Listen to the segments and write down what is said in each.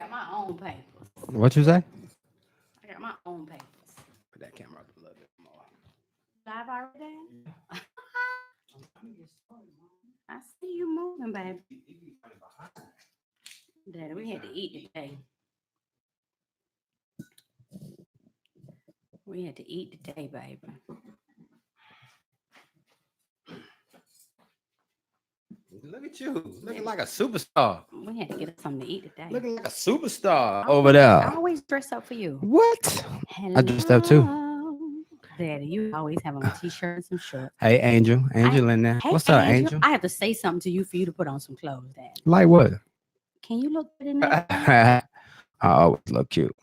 got my own papers. What you say? I got my own papers. Put that camera up a little bit more. Live already? I see you moving, baby. Daddy, we had to eat today. We had to eat today, baby. Look at you, looking like a superstar. We had to get us something to eat today. Looking like a superstar over there. I always dress up for you. What? Hello. I dressed up too. Daddy, you always have on a t-shirt and some shorts. Hey, Angel in there. Hey, What's up, Angel? I have to say something to you for you to put on some clothes, Daddy. Like what? Can you look good in that? I always look cute.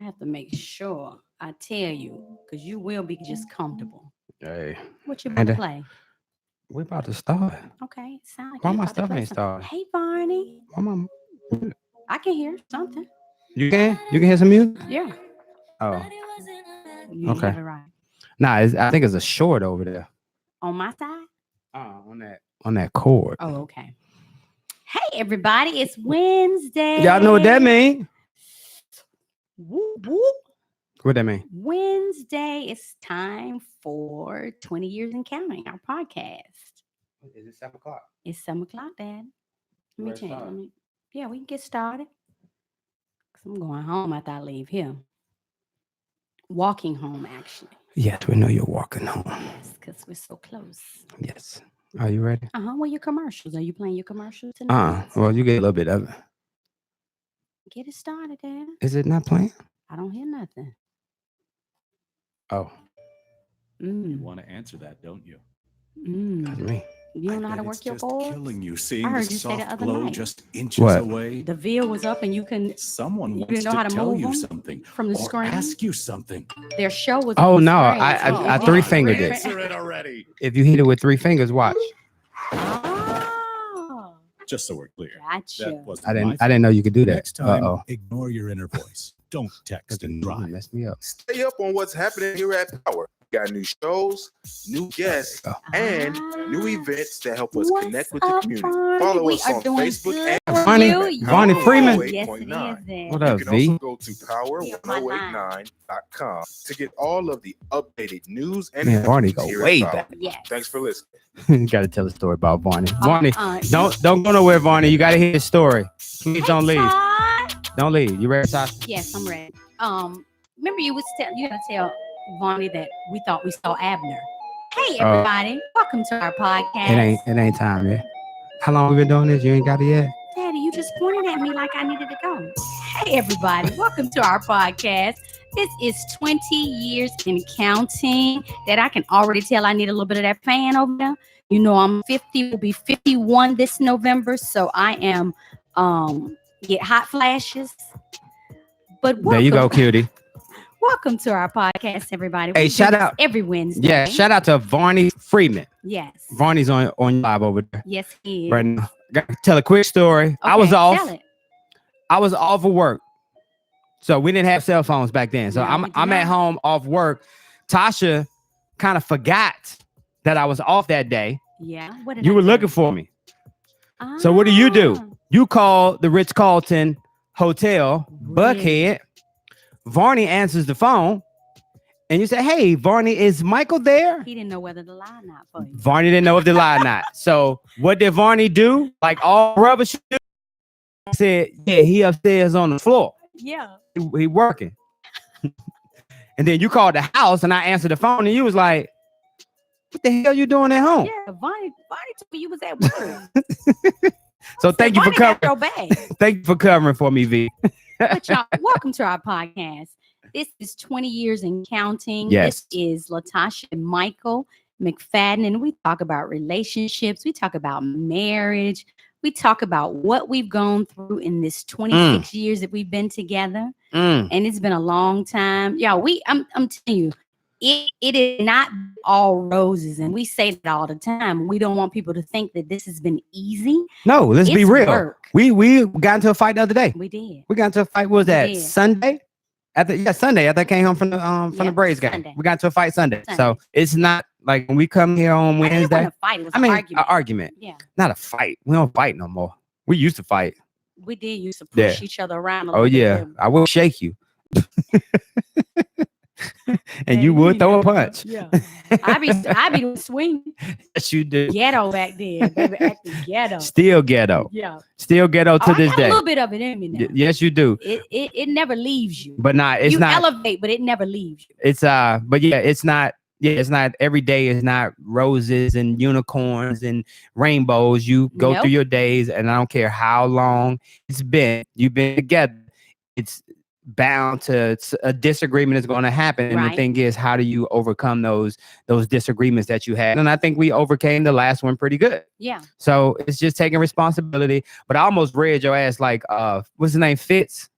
I have to make sure I tell you, because you will be just comfortable. Hey, What you about to And, play? we about to start. Okay, sound like Why you my about to stuff play ain't something. started? Hey, Barney. My mom. I can hear something. You can hear some music? Yeah. Oh, You Okay. have it right. nah. I think it's a short over there. On my side? On that cord. Oh, okay. Hey, everybody. It's Wednesday. Y'all know what that mean? Whoop, whoop. What that mean? Wednesday, it's time for 20 Years and Counting, our podcast. Is it 7:00? It's 7 o'clock, Dad. Let me Let's change. start. Yeah, we can get started. 'Cause I'm going home after I leave here. Walking home, actually. Yes, we know you're walking home. Yes, because we're so close. Yes. Are you ready? What are your commercials? Are you playing your commercials tonight? Well, you get a little bit of it. Get it started, Dad. Is it not playing? I don't hear nothing. Oh, You want to answer that, don't you? that's me. You don't I know how to bet work it's your just board? killing you seeing I the heard you say the soft other glow night. just inches What? away. The veil was up and you can Someone you wants didn't know to how to tell move you them something from the or screen. ask you something. Their show was Oh on the no, screen, I so I it three was fingered it. different. Answer it already. If you hit it with 3 fingers, watch. Oh, Just so we're clear. gotcha. That wasn't I my didn't know you could do that. Next time, Uh-oh. ignore your inner voice. Don't text and drive. Messed me up. Stay up on what's happening here at Power. We got new shows, new guests, and new events that help us What's connect with the up, community. Barney? Follow We us are on doing Facebook good and for Barney- you. Barney Yes. Freeman. Yes, it 108.9. is. Dad. What You up, can V? also go to power1089.com to get all of the updated news and Man, Barney interviews go here at way Power. back. Yes. Thanks for listening. You got to tell a story about Barney. Barney, Uh, don't go nowhere, Barney. You got to hear his story. Please Hey, don't leave. Todd. Don't leave. You ready, Tasha? Yes, I'm ready. Remember you gotta tell Vonnie that we thought we saw Abner. Hey, everybody. Welcome to our podcast. It ain't time yet. How long we been doing this? You ain't got it yet? Daddy, you just pointed at me like I needed to go. Hey, everybody. Welcome to our podcast. This is 20 years and counting. That I can already tell I need a little bit of that fan over there. You know, I'm 50, will be 51 this November. So I am get hot flashes. But There you go, welcome. cutie. Welcome to our podcast, everybody. Hey, We shout do this out. every Wednesday. Yeah, shout out to Barney Freeman. Yes. Barney's on live over there Yes, he is. right now. Got to tell a quick story. I was Okay, off. tell it. I was off of work. So we didn't have cell phones back then. So No, we I'm did at not. home off work. Tasha kind of forgot that I was off that day. Yeah. What did You I were do? looking for me. So what do you do? Ah, You call the Ritz-Carlton Hotel, Really? Buckhead. Varney answers the phone. And you say, hey, Varney, is Michael there? He didn't know whether to lie or not for you. Varney didn't know if they lied or not. So what did Varney do? Like all rubbish do? Said, yeah, he upstairs on the floor. Yeah. He working. And then you called the house and I answered the phone and you was like, what the hell you doing at home? Yeah. Bonnie told me you was at work. So thank you for Bonnie got covering. your bag. Thank you for covering for me, V. But y'all, welcome to our podcast. This is 20 years and counting. Yes. This is Latasha and Michael McFadden, and we talk about relationships. We talk about marriage. We talk about what we've gone through in this 26 years that we've been together. Mm. And it's been a long time. Y'all, I'm telling you, it is not all roses. And we say that all the time. We don't want people to think that this has been easy. No, let's be It's real. work. We got into a fight the other day. We did. We got into a fight. What was We that? did. Sunday? Sunday. After I came home from the Yeah, Braves game. Sunday. We got into a fight Sunday. Sunday. So it's not like when we come here on I mean, it wasn't Wednesday. a fight. It was I an mean, argument. an argument, Yeah. not a fight. We don't fight no more. We used to fight. We did used to push Yeah. each other around. A Oh little bit, yeah, didn't we? I will shake you, and you Yeah, would throw a yeah, punch. Yeah. I be doing swing Yes, you do. ghetto back then, baby, acting ghetto. Still ghetto. Yeah. Still ghetto to I this got a day. little bit of it in me now. Yes, you do. It never leaves you. But not. It's you not. elevate, but it never leaves you. It's But yeah, it's not. Yeah, it's not every day. Is not roses and unicorns and rainbows. You go Nope. through your days, and I don't care how long it's been. You've been together. It's bound to a disagreement is going to happen, and the Right. thing is, how do you overcome those disagreements that you had? And I think we overcame the last one pretty good. Yeah. So it's just taking responsibility. But I almost read your ass like what's his name, Fitz,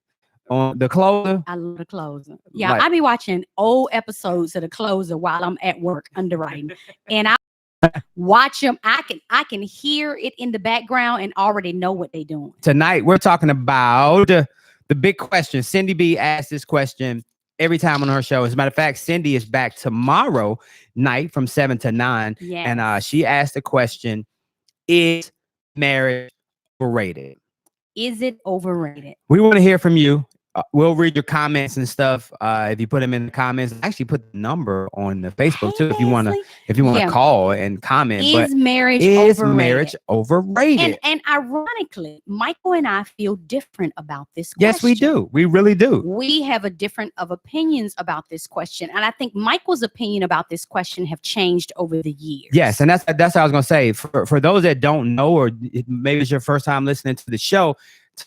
on The Closer. I love The Closer. Yeah, Like- I be watching old episodes of The Closer while I'm at work underwriting, and I watch them. I can hear it in the background and already know what they're doing. Tonight we're talking about the big question. Cindy B asked this question every time on her show. As a matter of fact, Cindy is back tomorrow night from 7 to 9. Yeah. And she asked the question, is marriage overrated? Is it overrated? We want to hear from you. We'll read your comments and stuff. If you put them in the comments, actually put the number on the Facebook too. If you want to, Yeah. call and comment. Is marriage is overrated? marriage overrated? And ironically, Michael and I feel different about this question. Yes, we do. We really do. We have a different of opinions about this question, and I think Michael's opinion about this question have changed over the years. Yes, and that's what I was gonna say. For those that don't know, or maybe it's your first time listening to the show,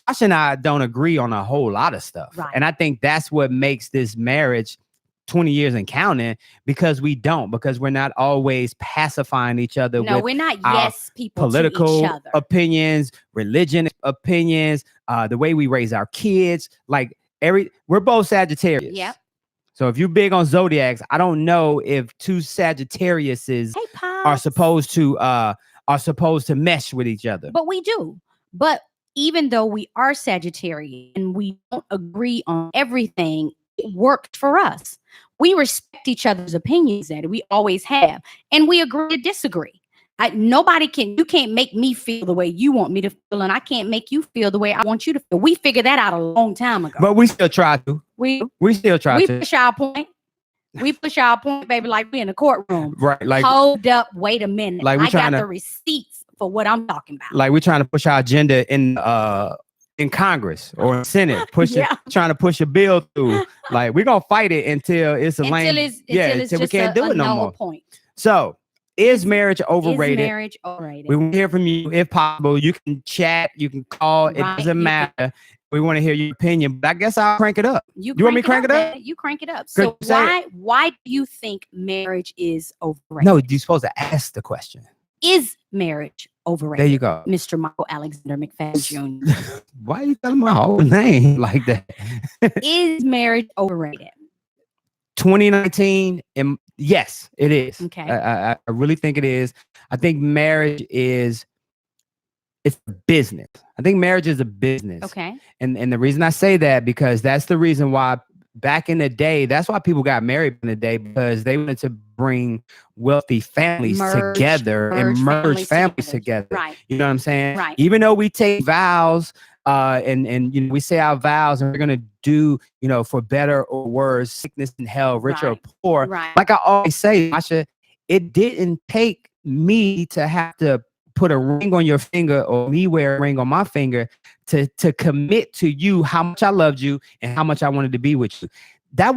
Tasha and I don't agree on a whole lot of stuff. Right. And I think that's what makes this marriage 20 years and counting, because we're not always pacifying each other No, with we're not our yes people to political each other. opinions, religion opinions, the way we raise our kids. Like we're both Sagittarius. Yep. So if you're big on zodiacs, I don't know if two Sagittariuses Hey, Pops. are supposed to mesh with each other. But we do. But even though we are Sagittarius and we don't agree on everything, it worked for us. We respect each other's opinions, and we always have. And we agree to disagree. You can't make me feel the way you want me to feel, and I can't make you feel the way I want you to feel. We figured that out a long time ago. But we still try to. we still try we to. push our point. We push our point, baby, like we in a courtroom. Right. Like Hold up, wait a minute. Like we I got tryna- the receipts for what I'm talking about. we're trying to push our agenda in Congress or in Senate, Yeah. trying to push a bill through. Like we're gonna fight it until it's a lame. Until it's we just can't do it no null more. point. So is marriage overrated? Is marriage overrated? We want to hear from you if possible. You can chat, you can call. It Right, doesn't you matter. We want to hear your opinion, but I guess I'll crank it up. You want me to crank it up? man. You crank it up. Good, So say why do you think marriage is overrated? No, you're supposed to ask the question. Is marriage overrated? There you go. Mr. Michael Alexander McFadden Jr. Why are you telling my whole name like that? Is marriage overrated? 2019, yes, it is. Okay. I really think it is. I think marriage it's a business. I think marriage is a business. Okay. And the reason I say that, because that's the reason why back in the day, that's why people got married in the day, because they wanted to bring wealthy families together and merge families together. Right. You know what I'm saying? Right. Even though we take vows, and you know, we say our vows, and we're gonna do, you know, for better or worse, sickness and health, rich or Right. poor. Right. Like I always say, Masha, it didn't take me to have to put a ring on your finger or me wear a ring on my finger to commit to you how much I loved you and how much I wanted to be with you. That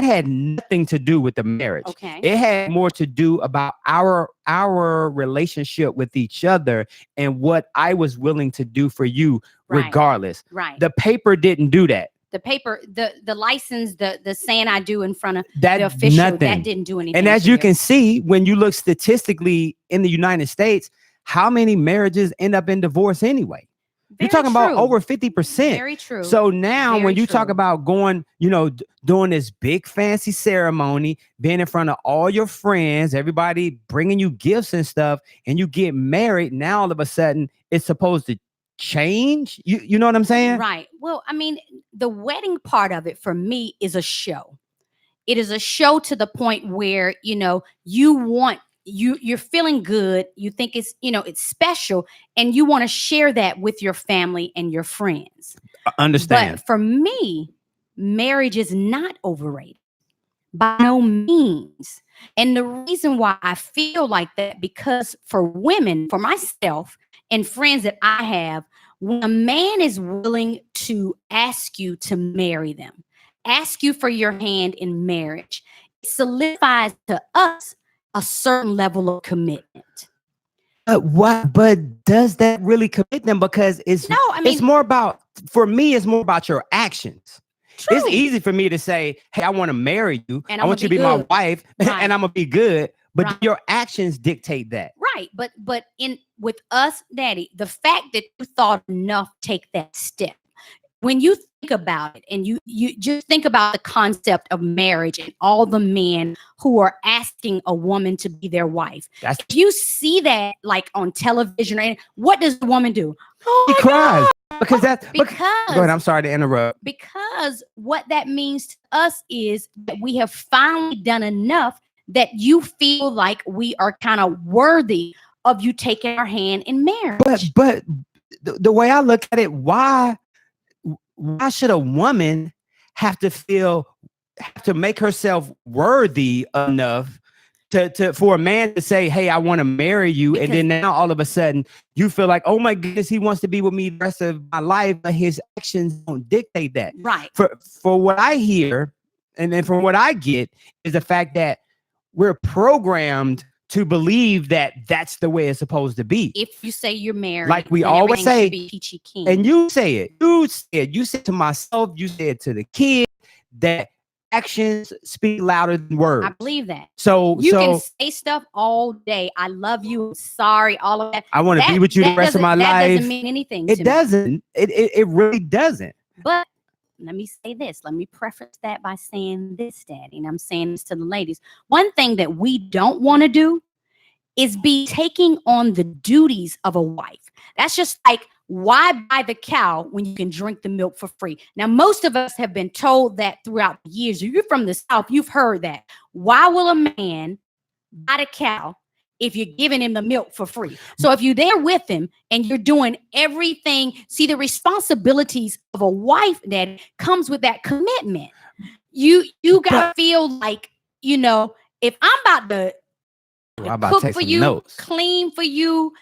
had nothing to do with the marriage. Okay. It had more to do about our relationship with each other and what I was willing to do for you, Right. regardless. Right. The paper didn't do that. The paper, the license, the saying I do in front of That the official, nothing. that didn't do anything. And as for you can see, when you look statistically in the United States, how many marriages end up in divorce anyway? You're Very talking about true. over 50%. Very true. So now Very when you talk true. about going, you know, doing this big fancy ceremony, being in front of all your friends, everybody bringing you gifts and stuff, and you get married, now all of a sudden it's supposed to change. You know what I'm saying? Right. Well, I mean, the wedding part of it for me is a show. It is a show to the point where, you know, you want you're feeling good, you think it's, it's special, and you want to share that with your family and your friends. Understand. But for me, marriage is not overrated by no means. And the reason why I feel like that, because for women, for myself and friends that I have, when a man is willing to ask you to marry them, ask you for your hand in marriage, it solidifies to us a certain level of commitment. But does that really commit them? Because it's more about, for me, it's more about your actions. True. It's easy for me to say, hey, I want to marry you. And I want you to be my wife, right. and I'm gonna be good. But right. your actions dictate that. Right. But with us, Daddy, the fact that you thought enough to take that step, when you think about it, and you just think about the concept of marriage and all the men who are asking a woman to be their wife. If you see that like on television, and what does the woman do? She cries. Because go ahead, I'm sorry to interrupt. Because what that means to us is that we have finally done enough that you feel like we are kind of worthy of you taking our hand in marriage. But the way I look at it, why should a woman have to make herself worthy enough for a man to say, hey, I want to marry you? Because, and then now all of a sudden you feel like, oh my goodness, he wants to be with me the rest of my life, but his actions don't dictate that. Right. For what I hear, and then from what I get, is the fact that we're programmed to believe that that's the way it's supposed to be. If you say you're married, like we always say, be peachy keen. And you say it. You said to myself, you said to the kid, that actions speak louder than words. I believe that. So you can say stuff all day. I love you. I'm sorry. All of that. I want to be with you the rest of my life. That doesn't mean anything. It doesn't. It really doesn't. But let me say this. Let me preface that by saying this, Daddy. And I'm saying this to the ladies. One thing that we don't want to do is be taking on the duties of a wife. That's just like, why buy the cow when you can drink the milk for free? Now, most of us have been told that throughout the years. You're from the South, you've heard that. Why will a man buy the cow if you're giving him the milk for free? So if you're there with him and you're doing everything, see, the responsibilities of a wife that comes with that commitment. You gotta feel like, if I'm about to cook for you, clean for you,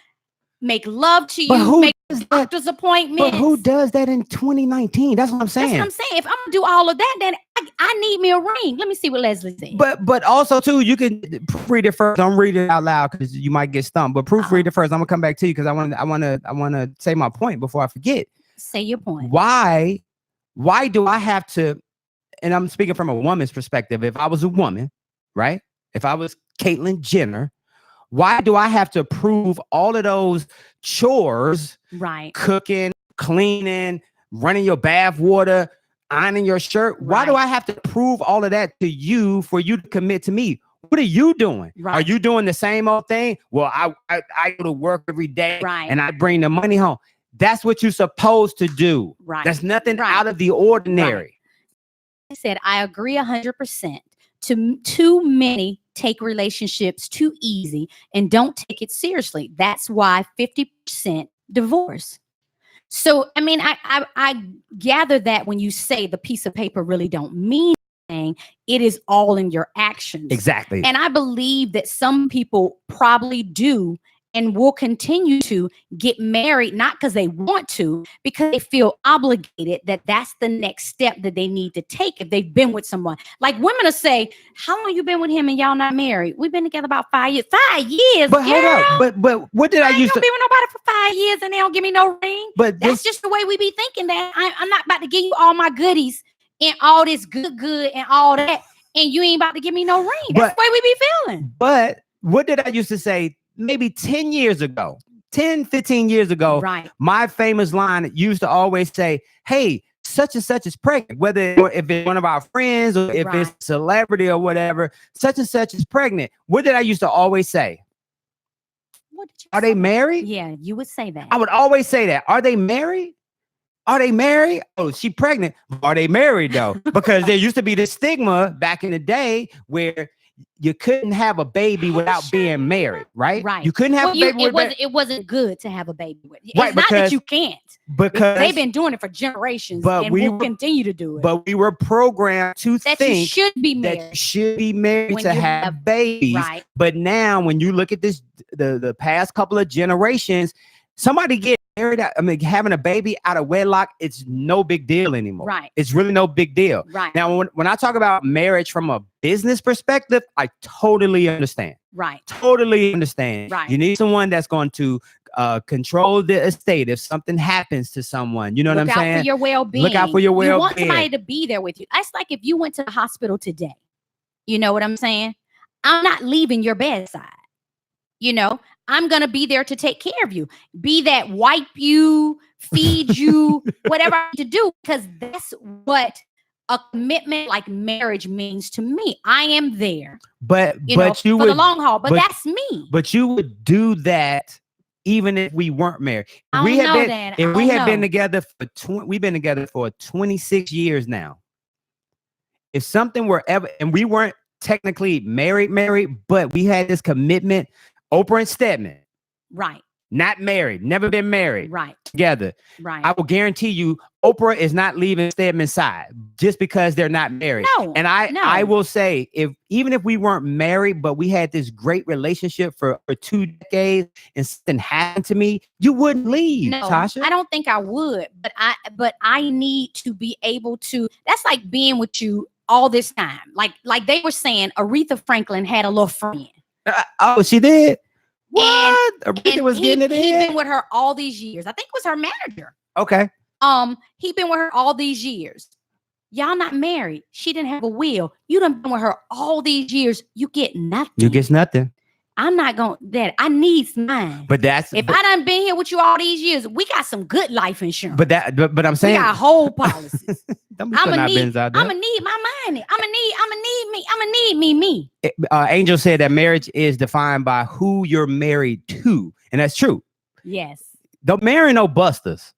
make love to you, make doctor's appointments. But who does that in 2019? That's what I'm saying. That's what I'm saying. If I'm gonna do all of that, then I need me a ring. Let me see what Leslie said. But also too, you can proofread it first. Don't read it out loud because you might get stumped. But proofread it first. I'm gonna come back to you because I want to say my point before I forget. Say your point. Why do I have to? And I'm speaking from a woman's perspective. If I was a woman, right? If I was Caitlyn Jenner, why do I have to prove all of those chores? Right. Cooking, cleaning, running your bath water, ironing your shirt. Right. Why do I have to prove all of that to you for you to commit to me? What are you doing? Right. Are you doing the same old thing? Well, I go to work every day, right, and I bring the money home. That's what you're supposed to do. Right. That's nothing out of the ordinary. Right. I said, I agree 100%. Too many take relationships too easy and don't take it seriously. That's why 50% divorce. So, I mean, I gather that when you say the piece of paper really don't mean anything, it is all in your actions. Exactly. And I believe that some people probably do and will continue to get married, not because they want to, because they feel obligated that that's the next step that they need to take if they've been with someone. Like women will say, how long you been with him and y'all not married? We've been together about 5 years. 5 years, but girl. Hold up. But what did I used to be with nobody for 5 years and they don't give me no ring? But that's just the way we be thinking, that I'm not about to give you all my goodies and all this good and all that, and you ain't about to give me no ring. That's the way we be feeling. But what did I used to say? Maybe 10 years ago, 10, 15 years ago, right. My famous line used to always say, hey, such and such is pregnant, if it's one of our friends or if it's a celebrity or whatever, such and such is pregnant. What did I used to always say? What did you Are they married? Yeah, you would say that. I would always say that. Are they married? Are they married? Oh, she pregnant. Are they married though? Because there used to be this stigma back in the day where you couldn't have a baby without being married, right? Right. You couldn't have a baby it wasn't good to have a baby with. It's Right, not that because- you can't. because They've been doing it for generations, But and we will were- continue to do it. but we were programmed to that you think should be that married, you should be married when to you have have- babies. right? But now when you look at this, the past couple of generations, somebody get married, having a baby out of wedlock, it's no big deal anymore. Right. It's really no big deal. Right. Now, when I talk about marriage from a business perspective, I totally understand. Right. Totally understand. Right. You need someone that's going to control the estate if something happens to someone. You know Look what I'm out saying? for your well-being. Look out for your You want well-being. somebody to be there with you. That's like if you went to the hospital today. You know what I'm saying? I'm not leaving your bedside. You know, I'm going to be there to take care of you. Be that wipe you, feed you, whatever I need to do, because that's what a commitment like marriage means to me. I am there, But you know, but you for would the long haul. But but- that's me. but you would do that even if we weren't married. I we don't had know been that. if I we don't had been know. together for we've been together for 26 years now. If something were ever, and we weren't technically married, but we had this commitment, Oprah and Stedman, Right. not married, never been married, Right. together. Right. I will guarantee you, Oprah is not leaving Stedman's side just because they're not married. No. And I no. will say, even if we weren't married, but we had this great relationship for 2 decades, and something happened to me, you wouldn't leave, No, Tasha. I don't think I would, but I need to be able to. That's like being with you all this time. Like they were saying, Aretha Franklin had a little friend. Oh, she did. What? Aretha And was getting it he'd in. been with her all these years. I think it was her manager. Okay. He'd been with her all these years. Y'all not married. She didn't have a will. You done been with her all these years. You get nothing. You get nothing. I'm not going that. I need mine. But that's if but, I done been here with you all these years, we got some good life insurance. but I'm we saying got whole policies. don't be I'ma putting our need- business out there. I'ma need my money. I'ma need me. Angel said that marriage is defined by who you're married to, and that's true. Yes. Don't marry no busters.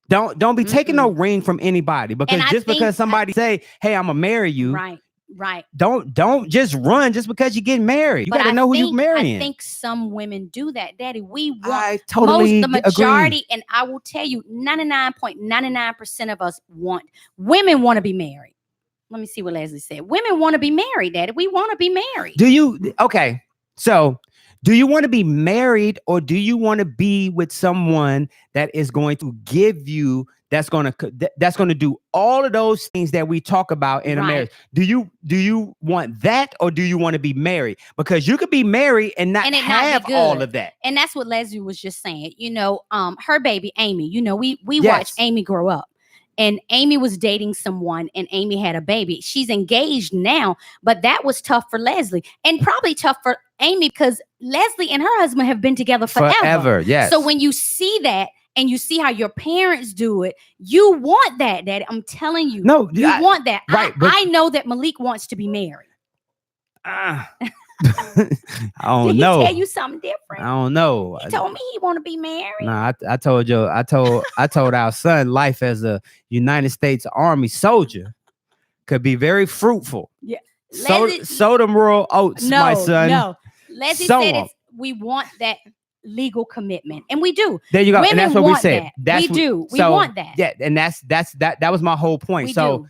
Don't be taking no ring from anybody, because I just think- because somebody say, "Hey, I'm gonna marry you," Right. Right. don't just run just because you get married. You But gotta I know who think, you're marrying. I think some women do that, Daddy. We want I totally the majority, agree. and I will tell you, 99.99% of us women want to be married. Let me see what Leslie said. Women want to be married, Daddy. We want to be married. Do you okay? So, do you want to be married, or do you want to be with someone that is going to give you that's going to do all of those things that we talk about in a Right. marriage? Do you want that, or do you want to be married? Because you could be married and not And it not be have good. all of that. And that's what Leslie was just saying. You know, her baby Amy. You know, we Yes. watched Amy grow up, and Amy was dating someone, and Amy had a baby. She's engaged now, but that was tough for Leslie, and probably tough for Amy, because Leslie and her husband have been together forever. Yes. So when you see that, and you see how your parents do it, you want that, Daddy. I'm telling you, no, you want that. right, but- I know that Malik wants to be married. I Did don't he know. tell you something different? I don't know. He told me he want to be married. Nah, I told you. I told our son life as a United States Army soldier could be very fruitful. Yeah. Sow Leslie- them rural oats, No, my son. no. Leslie Sow said 'em. we want that legal commitment, and we do. There you go. Women And that's what we want said. that. That's We what- do. We so, want that. Yeah, and that was my whole point. We So do.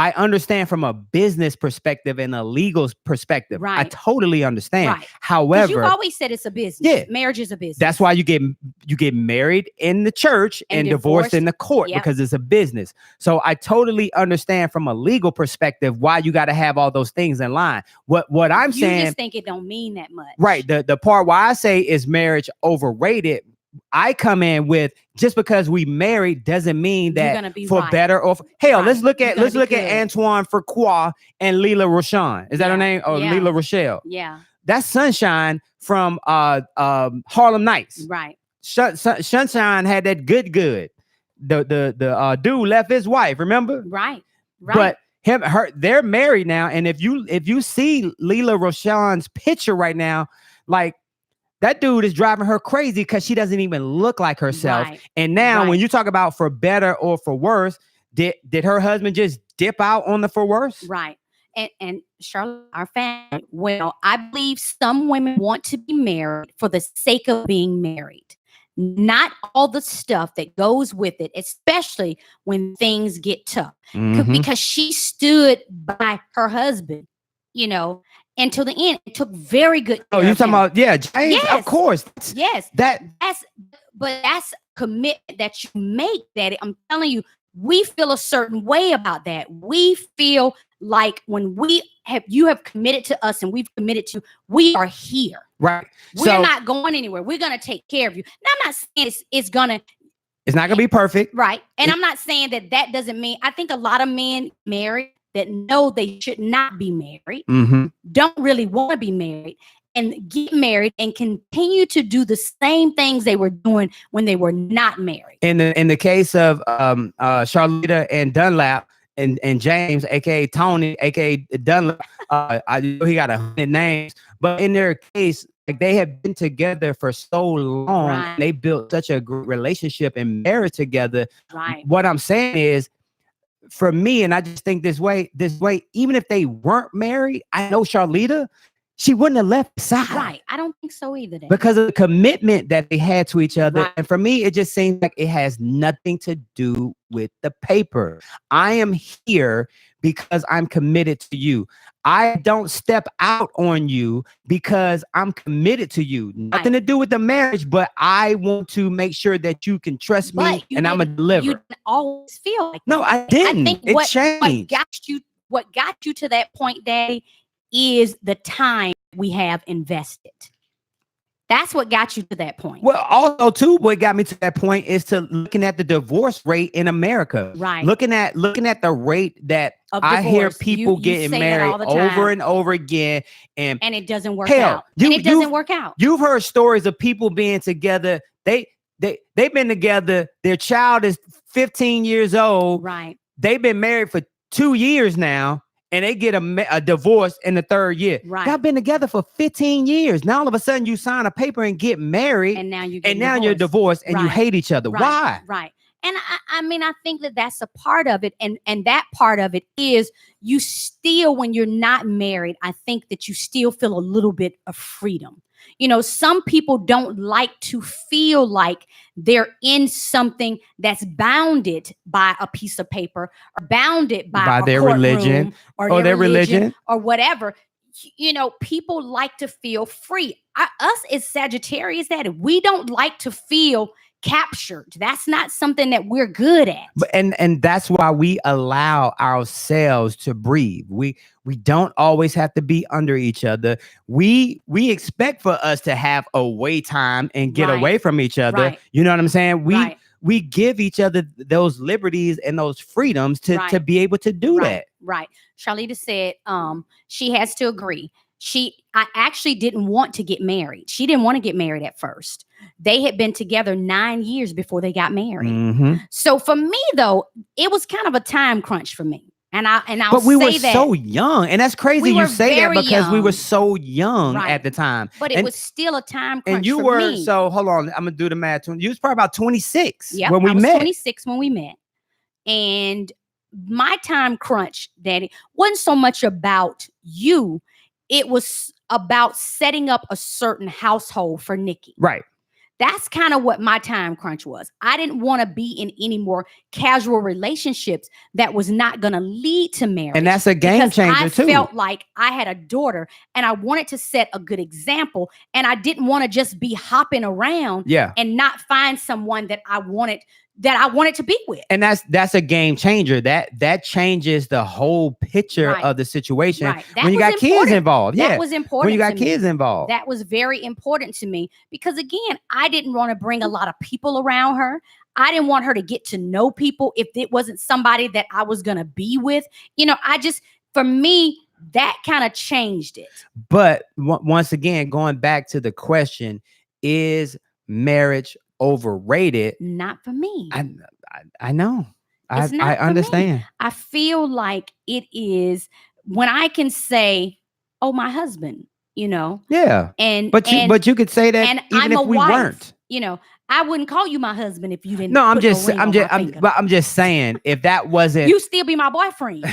I understand from a business perspective and a legal perspective. I Right. totally understand. Right. 'Cause However, you've always said it's a business. Yeah. Marriage is a business. that's why you get married in the church and, And divorced in the court, Yep. because it's a business. So I totally understand from a legal perspective why you got to have all those things in line. What I'm you saying, just think it don't mean that much. right? The part why I say is marriage overrated. I come in with, just because we married doesn't mean You're that gonna be for right. better or hell. Right. Let's look You're at gonna be good. Antoine Fuqua and Leela Rochon. Is that her Yeah. name? Or Yeah. Leela Rochelle? Yeah. That's Sunshine from Harlem Nights. Right. Sunshine had that good. The dude left his wife, remember? Right. Right. But they're married now. And if you see Leela Rochon's picture right now, like, that dude is driving her crazy because she doesn't even look like herself. Right. And now Right. when you talk about for better or for worse, did her husband just dip out on the for worse? Right. and Charlotte, our family, well, I believe some women want to be married for the sake of being married, not all the stuff that goes with it, especially when things get tough. Mhm. Because she stood by her husband, until the end. It took very good Oh, care you of talking him. about James? Yes. Of course. Yes, That that's commitment that you make. That I'm telling you, we feel a certain way about that. We feel like when you have committed to us and we've committed to, we are here. right. We're So not going anywhere. We're gonna take care of you. Now, I'm not saying it's gonna it's not gonna be perfect. right, and It- I'm not saying that doesn't mean. I think a lot of men married that know they should not be married, Mm-hmm. don't really want to be married, and get married and continue to do the same things they were doing when they were not married. In the case of Charlita and Dunlap and James, aka Tony, aka Dunlap, I know he got 100 names, but in their case, like they have been together for so long, Right. they built such a great relationship and marriage together. Right. What I'm saying is, for me, and I just think this way, even if they weren't married, I know Charlita, she wouldn't have left the side. Right. I don't think so either. Dan. Because of the commitment that they had to each other. Right. And for me, it just seems like it has nothing to do with the paper. I am here because I'm committed to you. I don't step out on you because I'm committed to you. Nothing to do with the marriage, but I want to make sure that you can trust me But you and I'm going to deliver. You didn't always feel like No, that. I didn't. think It what changed. what got you to that point, Daddy, is the time we have invested. That's what got you to that point. Well, also too, what got me to that point is to looking at the divorce rate in America. Right. Looking at the rate that Of I hear divorce. people You getting say that married all the time. over and over again, and And it doesn't work Hell, out. you- And it doesn't you've- work out. you've heard stories of people being together. They've been together. Their child is 15 years old. Right. They've been married for 2 years now, and they get a divorce in the third year. Right. Y'all been together for 15 years. Now all of a sudden you sign a paper and get married, And now you and now you're divorced and you Right. hate each other. Right. Why? Right. And I mean, I think that's a part of it. And that part of it is you still, when you're not married, I think that you still feel a little bit of freedom. Some people don't like to feel like they're in something that's bounded by a piece of paper or bounded by a their courtroom religion or their religion religion. or whatever. People like to feel free. Us as Sagittarius, that we don't like to feel captured. That's not something that we're good at. But and that's why we allow ourselves to breathe. We don't always have to be under each other. We expect for us to have away time and get Right. away from each other. Right. You know what I'm saying? Right. We give each other those liberties and those freedoms to Right. be able to do Right. that. Right. Charlita said she has to agree. I actually didn't want to get married. She didn't want to get married at first. They had been together 9 years before they got married. Mhm. So for me, though, it was kind of a time crunch for me. And I'll But we say were that, so young, and that's crazy We you were say that very because we were young. so young Right. at the time. but it and- was still a time crunch And you for were me. so hold on, I'm gonna do the math. You was probably about 26 Yep, when we I was met. 26 when we met. And my time crunch, Daddy, wasn't so much about you. It was about setting up a certain household for Nikki. Right. That's kind of what my time crunch was. I didn't want to be in any more casual relationships that was not going to lead to marriage. And that's a game because changer I too. felt like I had a daughter and I wanted to set a good example. And I didn't want to just be hopping around Yeah. and not find someone that I wanted to be with. And that's a game changer. That changes the whole picture Right. of the situation Right. That when you was got kids important. involved. That Yeah. was important. When you got to me. kids involved. That was very important to me because, again, I didn't want to bring a lot of people around her. I didn't want her to get to know people if it wasn't somebody that I was going to be with. For me, that kind of changed it. But once again, going back to the question, is marriage overrated? Not for me. I know. It's not I for me. understand. I feel like it is when I can say, "Oh, my husband," Yeah. and But you could say that and even I'm if a we wife. weren't. I wouldn't call you my husband if you didn't. No, I'm put no just ring on my finger. I'm just saying if that wasn't You still be my boyfriend.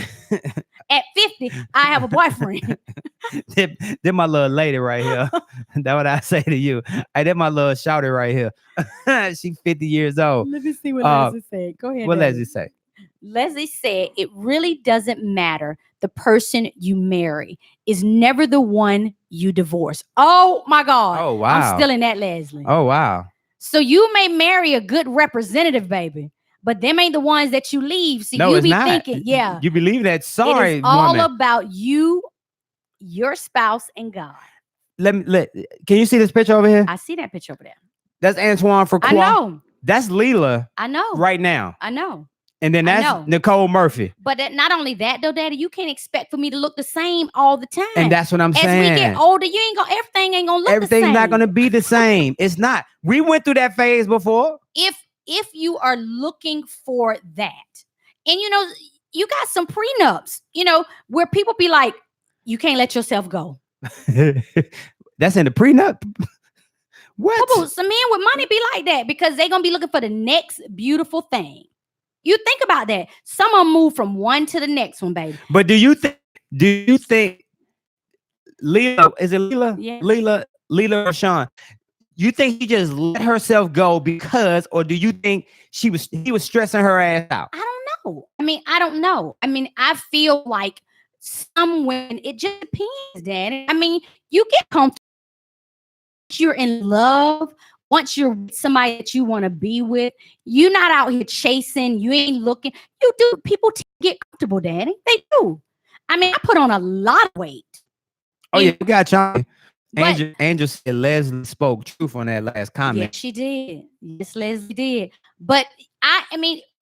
At 50, I have a boyfriend. Then my little lady right here. That's what I say to you. Hey, then my little shouter right here. She 50 years old. Let me see what Leslie said. Go ahead. What Leslie say? Leslie said, it really doesn't matter. The person you marry is never the one you divorce. Oh my God. Oh, wow. I'm still in that, Leslie. Oh, wow. So you may marry a good representative, baby, but them ain't the ones that you leave. So No, you it's be not. thinking, yeah. You believe that? It Sorry, is all woman. about you, your spouse, and God. Can you see this picture over here? I see that picture over there. That's Antoine Fuqua. I know. That's Leela I know. right now. I know. And then I that's know. Nicole Murphy. But not only that, though, Daddy, you can't expect for me to look the same all the time. And that's what I'm As saying. we get older, everything ain't gonna look the same. Everything's not going to be the same. It's not. We went through that phase before. If you are looking for that, and you got some prenups, where people be like, you can't let yourself go. That's in the prenup. What? Couple, some men with money be like that because they're gonna be looking for the next beautiful thing. You think about that. Some of them move from one to the next one, baby. But do you think Leela, is it Leela? Yeah. Leela or Sean? You think he just let herself go because, or do you think he was stressing her ass out? I don't know. I don't know. I feel like some women, it just depends, Daddy. You get comfortable. Once you're in love, once you're with somebody that you want to be with, you're not out here chasing, you ain't looking. You do. People get comfortable, Daddy. They do. I put on a lot of weight. Oh, yeah, you got Sean. But- Angel said Leslie spoke truth on that last comment. Yes, she did. Yes, Leslie did. But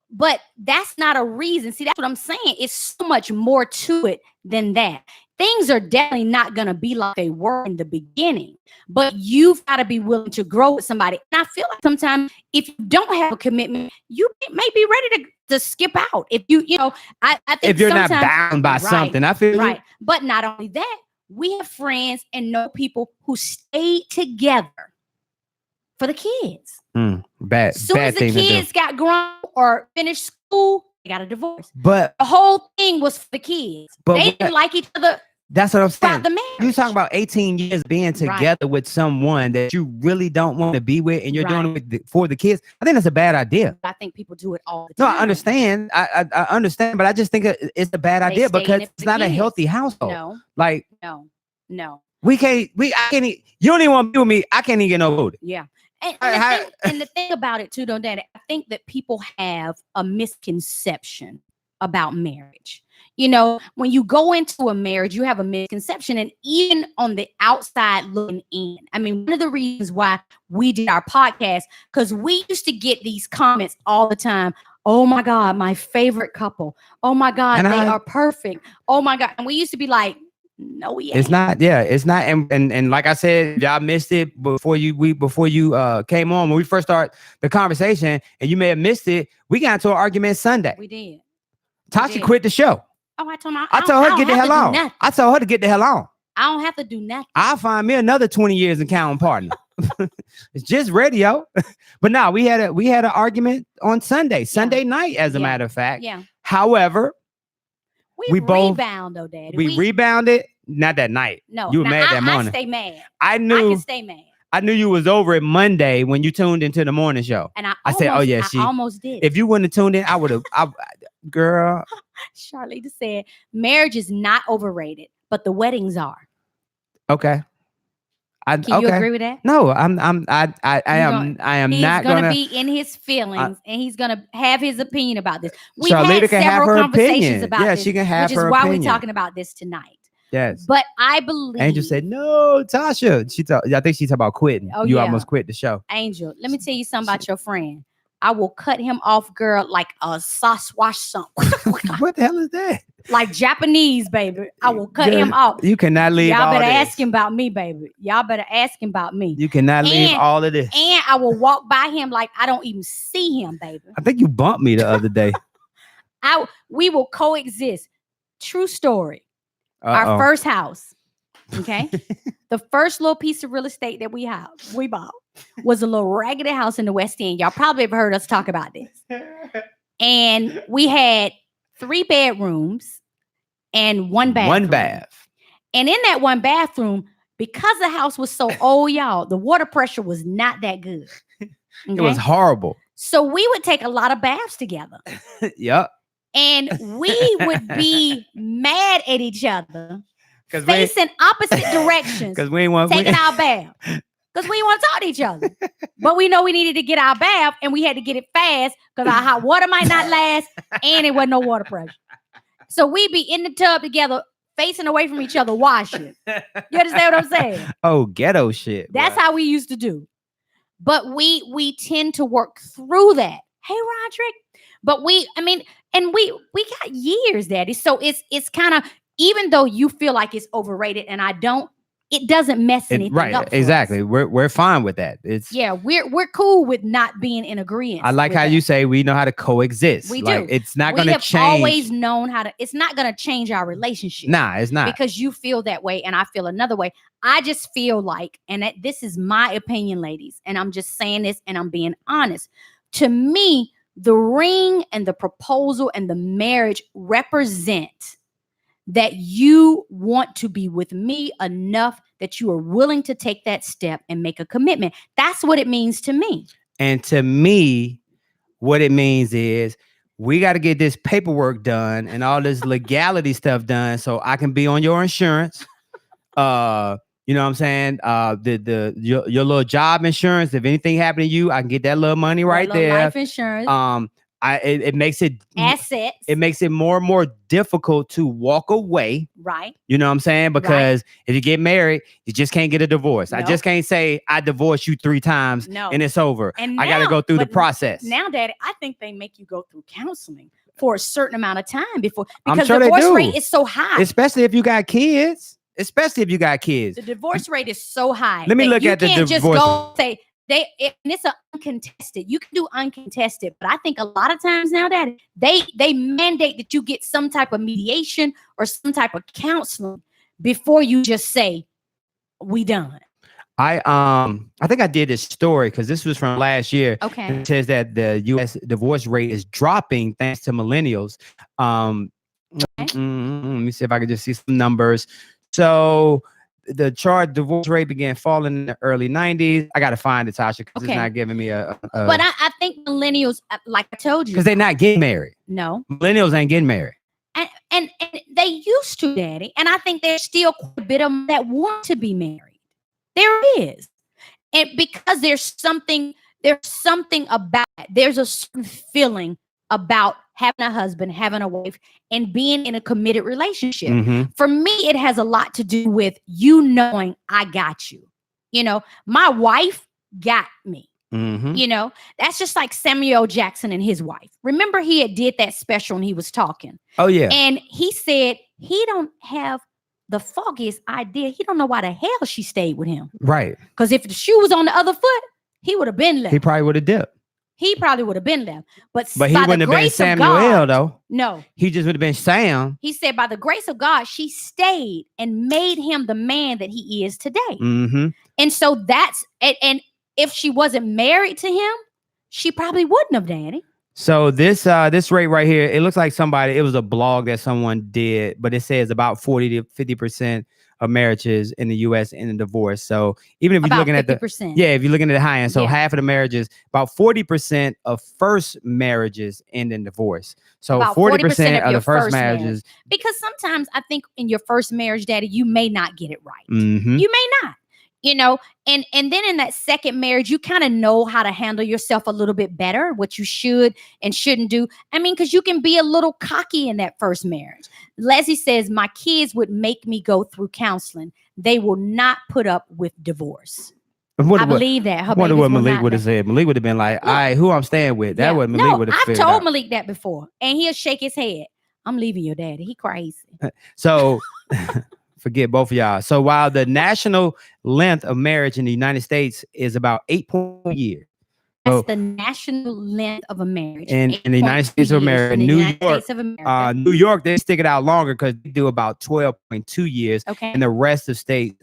but that's not a reason. See, that's what I'm saying. It's so much more to it than that. Things are definitely not going to be like they were in the beginning, but you've got to be willing to grow with somebody. And I feel like sometimes if you don't have a commitment, you may be ready to skip out. If I think If you're not sometimes- bound by Right, something, I feel right. you. But not only that, we have friends and know people who stayed together for the kids. Bad, Soon bad as the thing to do. kids got grown or finished school, they got a divorce. But The whole thing was for the kids. But They what- didn't like each other that's what I'm saying. throughout the marriage. You talking about 18 years being together with someone that you really don't want to be with, and you're doing it for the kids. I think that's a bad idea. I think people do it all the No, time. I understand. I understand, but I just think it's a bad idea stay in because it for it's not a years. healthy household. No, Like no. I can't. You don't even want to be with me. I can't even get no food. Yeah. And, I- and, the thing, and the thing about it too, though, Daddy, I think that people have a misconception about marriage. When you go into a marriage, you have a misconception, and even on the outside looking in. One of the reasons why we did our podcast, because we used to get these comments all the time. Oh my God, my favorite couple. Oh my God, And they I- are perfect. Oh my God. And we used to be like, no, we ain't. It's not. Yeah, it's not. And like I said, y'all missed it before you came on when we first started the conversation, and you may have missed it. We got into an argument Sunday. We did. Tasha did. quit the show. Oh, I told her. I told her to get the hell on. Nothing. I told her to get the hell on. I don't have to do nothing. I'll find me another 20 years and counting partner. It's just radio. But no, we had an argument on Sunday night, as a Yeah. matter of fact. Yeah. However, We both- rebound though, Daddy. we rebounded. Not that night. No, You were now, mad that morning. I stay mad. I I knew can stay mad. I knew you was over it Monday when you tuned into the morning show. And I I said, oh, yeah, I almost did. If you wouldn't have tuned in, I would have. Girl, Charlita said, marriage is not overrated, but the weddings are. okay. Can you agree with that? No, I am He's not gonna gonna be in his feelings, and he's gonna have his opinion about this. We've Charlita had can have several her conversations opinion. about Yeah, this, she can have which is her why opinion. we're talking about this tonight. Yes. But I believe Angel said, no, Tasha. I think she talked about quitting. Oh, You yeah. almost quit the show. Angel, let me tell you something about your friend. I will cut him off, girl, like a sauce wash something. What the hell is that? Like Japanese, baby. I will cut Girl, him off. You cannot leave Y'all all better this. ask him about me, baby. Y'all better ask him about me. You cannot leave And- all of this. And I will walk by him like I don't even see him, baby. I think you bumped me the other day. We will coexist. True story. Our Uh-oh. first house. Okay. The first little piece of real estate that we bought was a little raggedy house in the West End. Y'all probably have heard us talk about this. And we had 3 bedrooms and one bathroom. One bath. And in that one bathroom, because the house was so old, y'all, the water pressure was not that good. It Okay? was horrible. So we would take a lot of baths together. Yep. And we would be mad at each other, Because facing opposite directions, we ain't want taking our bath. Because we didn't want to talk to each other. But we know we needed to get our bath and we had to get it fast because our hot water might not last and it wasn't no water pressure. So we'd be in the tub together, facing away from each other, washing. You understand what I'm saying? Oh, ghetto shit. That's bruh. how we used to do. But we tend to work through that. Hey, Roderick. But we got years, Daddy. So it's kind of, even though you feel like it's overrated and I don't, it doesn't mess anything right. up. For Exactly. us. We're fine with that. It's Yeah, we're cool with not being in agreement. I like with how that. you say we know how to coexist. We like, do. It's not We going to have change. always known how to. It's not going to change our relationship. Nah, it's not. Because you feel that way and I feel another way. I just feel like, and this is my opinion, ladies, and I'm just saying this and I'm being honest. To me, the ring and the proposal and the marriage represent that you want to be with me enough that you are willing to take that step and make a commitment. That's what it means to me. And to me, what it means is we got to get this paperwork done and all this legality stuff done so I can be on your insurance. You know what I'm saying? Your little job insurance. If anything happened to you, I can get that little money right Little there. Life insurance, It makes it assets, it makes it more and more difficult to walk away. right? You know what I'm saying? Because if you get married, you just can't get a divorce. I Nope. just can't say I divorced you 3 times No. and it's over. And I got to now- go through the but process. Now, Daddy, I think they make you go through counseling for a certain amount of time before, I'm because sure they divorce do. rate is so high. Especially if you got kids. The divorce rate is so high. Let me that look you at the can't just divorce go say and it's uncontested. You can do uncontested, but I think a lot of times now that they mandate that you get some type of mediation or some type of counseling before you just say we done. I think I did this story because this was from last year. Okay. It says that the U.S. divorce rate is dropping thanks to millennials. Let me see if I can just see some numbers. So the divorce rate began falling in the early 90s. I got to find it, Tasha, because Okay. it's not giving me But I think millennials, like I told you, because they're not getting married. no. Millennials ain't getting married. And they used to, Daddy. And I think there's still quite a bit of them that want to be married. There is. And because there's something about it. There's a certain feeling about having a husband, having a wife, and being in a committed relationship. Mhm. For me, it has a lot to do with you knowing I got you. You know, my wife got me. Mhm. You know, that's just like Samuel Jackson and his wife. Remember, he had did that special and he was talking. Oh yeah. And he said he don't have the foggiest idea. He don't know why the hell she stayed with him. Right. Because if the shoe was on the other foot, he would have been left. He probably would have dipped. He probably would have been left. But But he by wouldn't the have been grace of Samuel God, though. no. He just would have been Sam. He said, by the grace of God, she stayed and made him the man that he is today. Mm-hmm. And so that's and if she wasn't married to him, she probably wouldn't have, Daddy. So this rate right here, it looks like it was a blog that someone did, but it says about 40 to 50% of marriages in the US end in divorce. So even if you're About looking at 50%. if you're looking at the high end, so Yeah. half of the marriages, about 40% of first marriages end in divorce. So About 40% of your the first first marriage. marriages. Because sometimes I think in your first marriage, Daddy, you may not get it right. Mhm. You may not, you know, and then in that second marriage, you kind of know how to handle yourself a little bit better, what you should and shouldn't do. I mean, because you can be a little cocky in that first marriage. Leslie says, my kids would make me go through counseling. They will not put up with divorce. I believe that. Her I wonder babies what will Malik not would have let- said. Malik would have been like, Look. all right, who I'm staying with. That Yeah. what Malik would have I've figured told out. Malik that before, and he'll shake his head. I'm leaving your daddy. He crazy. So forget both of y'all. So while the national length of marriage in the United States is about 8 years, So- That's the national length of a marriage. in the United 8.2 States of years America, in the New United York, States of America. New York, they stick it out longer because they do about 12.2 years, Okay. and the rest of states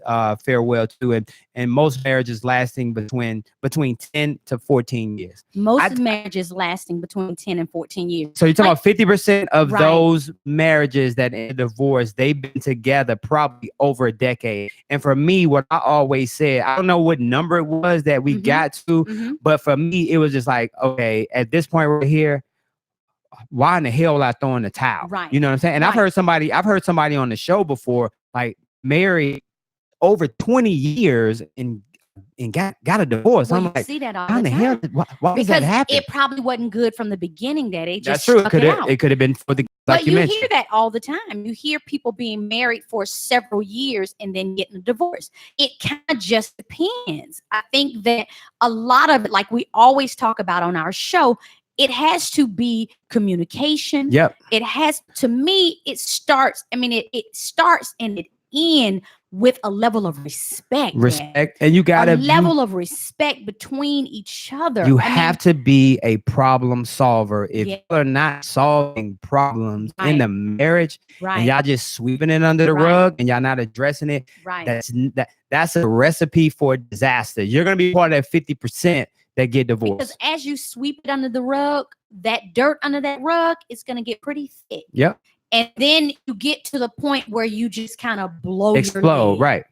fare well too. And most marriages lasting between 10 to 14 years. Most marriages lasting between 10 and 14 years. So you're talking about 50% of Right. those marriages that end in divorce, they've been together probably over a decade. And for me, what I always said, I don't know what number it was that we Mhm. got to, Mhm. but for me, it was just like, okay, at this point right here, why in the hell will I throw in the towel? Right. You know what I'm saying? And I've Right. heard somebody on the show before, like married over 20 years and got a divorce. Well, I'm you like, see that all how in the the hell? time. Why does that Because happen? it probably wasn't good from the beginning that they That's just true. stuck it out. It could have been for the But like you you mentioned. hear that all the time. You hear people being married for several years and then getting a divorce. It kind of just depends. I think that a lot of it, like we always talk about on our show, it has to be communication. Yep. It has, to me, it starts and it ends with a level of respect. Dad. Respect, and you A gotta level of respect between each other. You I mean, have to be a problem solver. If Yeah. you're not solving problems in Right. the marriage, right, and y'all just sweeping it under the Right. rug, and y'all not addressing it, right. that's a recipe for disaster. You're gonna be part of that 50% that get Because divorced. as you sweep it under the rug, that dirt under that rug is going to get pretty thick. Yep. And then you get to the point where you just kind of blow Explode, your lid. right?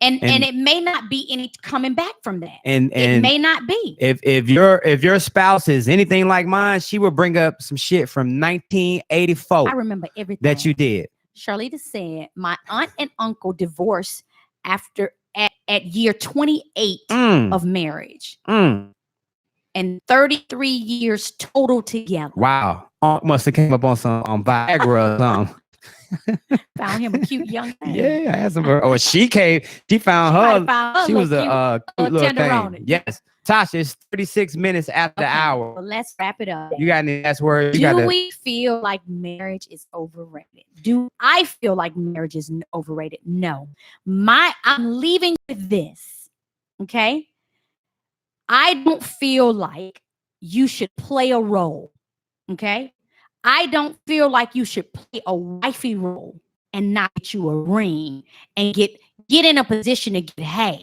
And And- it may not be any coming back from that. And It may not be. if your spouse is anything like mine, she will bring up some shit from 1984 I remember everything that you did. Charlita said my aunt and uncle divorced after at year 28 Mm, of marriage mm. and 33 years total together. Wow. Must have came up on some Viagra or something. Found him a cute young man. Yeah, I had some. Or she came. She found Might her. have found her She was little a cute little tenderoni. thing. Yes, Tasha. It's 36 minutes after the Okay, hour. well, let's wrap it up. You got any last words? You Do got we feel like marriage is overrated? Do I feel like marriage is overrated? No. I'm leaving with this. Okay. I don't feel like you should play a role. Okay. I don't feel like you should play a wifey role and not get you a ring and get in a position to get half.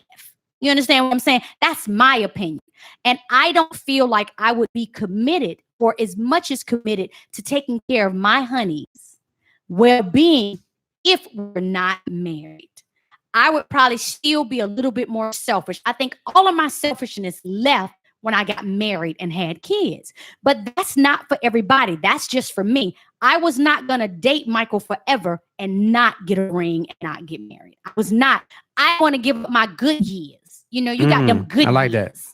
You understand what I'm saying? That's my opinion. And I don't feel like I would be committed or as much as committed to taking care of my honey's well-being if we're not married. I would probably still be a little bit more selfish. I think all of my selfishness left when I got married and had kids. But that's not for everybody. That's just for me. I was not going to date Michael forever and not get a ring and not get married. I was not. I want to give up my good years. You know, you got them good I like that. years.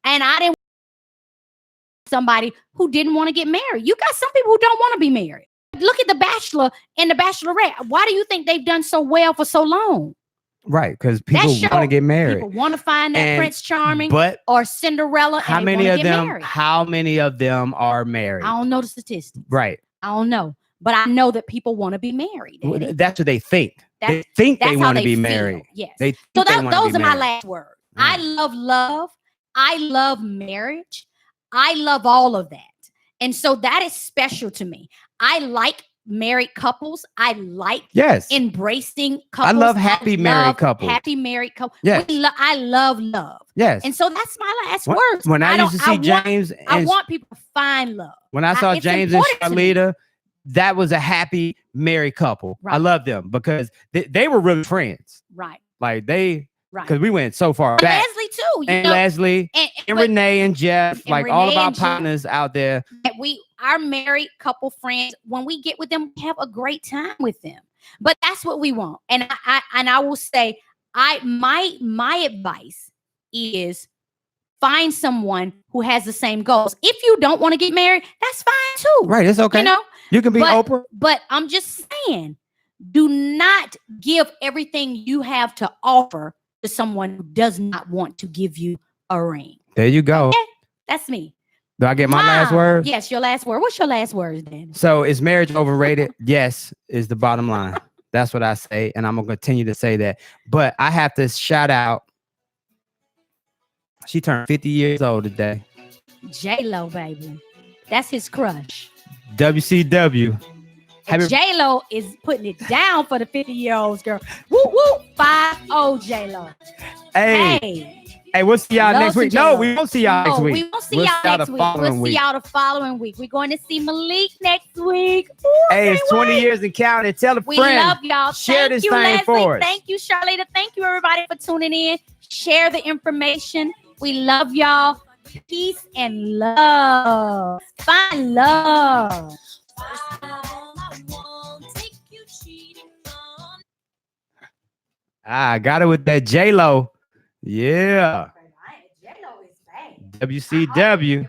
And I didn't want somebody who didn't want to get married. You got some people who don't want to be married. Look at The Bachelor and The Bachelorette. Why do you think they've done so well for so long? Right, because people show- want to get married. People want to find that And- Prince Charming But or Cinderella. how and they many wanna of get them? married. How many of them are married? I don't know the statistics. Right. I don't know. But I know that people want to be married. Well, Daddy. that's what they think. They That's- think they That's how want to they be feel. married. Yes. They think So they wanna those be are my married. last words. I love love. I love marriage. I love all of that. And so that is special to me. I like married couples. I like Yes. embracing couples. love happy married love couples. Happy married couples. Yes. I love love. Yes. And so that's my last When- words. When I used to see want- James I and want people to find love. when I saw it's James and important to me. Charlita, that was a happy married couple. I Right. love them because they were really friends. Right. Like they, Right. because we went so far And back. Leslie too. You And know, Leslie and and but Renee and Jeff, and like all of Renee our and Jeff. partners out there. that our married couple friends, when we get with them, we have a great time with them. But that's what we want. And I will say, my advice is find someone who has the same goals. If you don't want to get married, that's fine too. Right. It's okay. You know, You can be but- Oprah. but I'm just saying, do not give everything you have to offer to someone who does not want to give you a ring. There you go. Okay. That's me. Do I get my last Mom, word? Yes, your last word. What's your last words, Dan? So is marriage overrated? Yes, is the bottom line. That's what I say, and I'm gonna continue to say that. But I have to shout out. She turned 50 years old today. J-Lo, baby. That's his crush. WCW. Happy- J-Lo is putting it down for the 50-year-olds, girl. Woo, woo. 5-0 J-Lo. Hey, Hey. we'll see y'all Love next some week. No, J-Lo. we won't see y'all next No, week. we won't see We'll y'all see y'all next the week. following We'll week. see y'all the following week. We're going to see Malik next week. Ooh, Hey, it's can't 20 wait. years and counting. Tell a We friend. love y'all. Share Thank this you, thing Leslie. for us. Thank you, Charlita. Thank you, everybody, for tuning in. Share the information. We love y'all. Peace and love. Find love. I got it with that J-Lo. Yeah. WCW.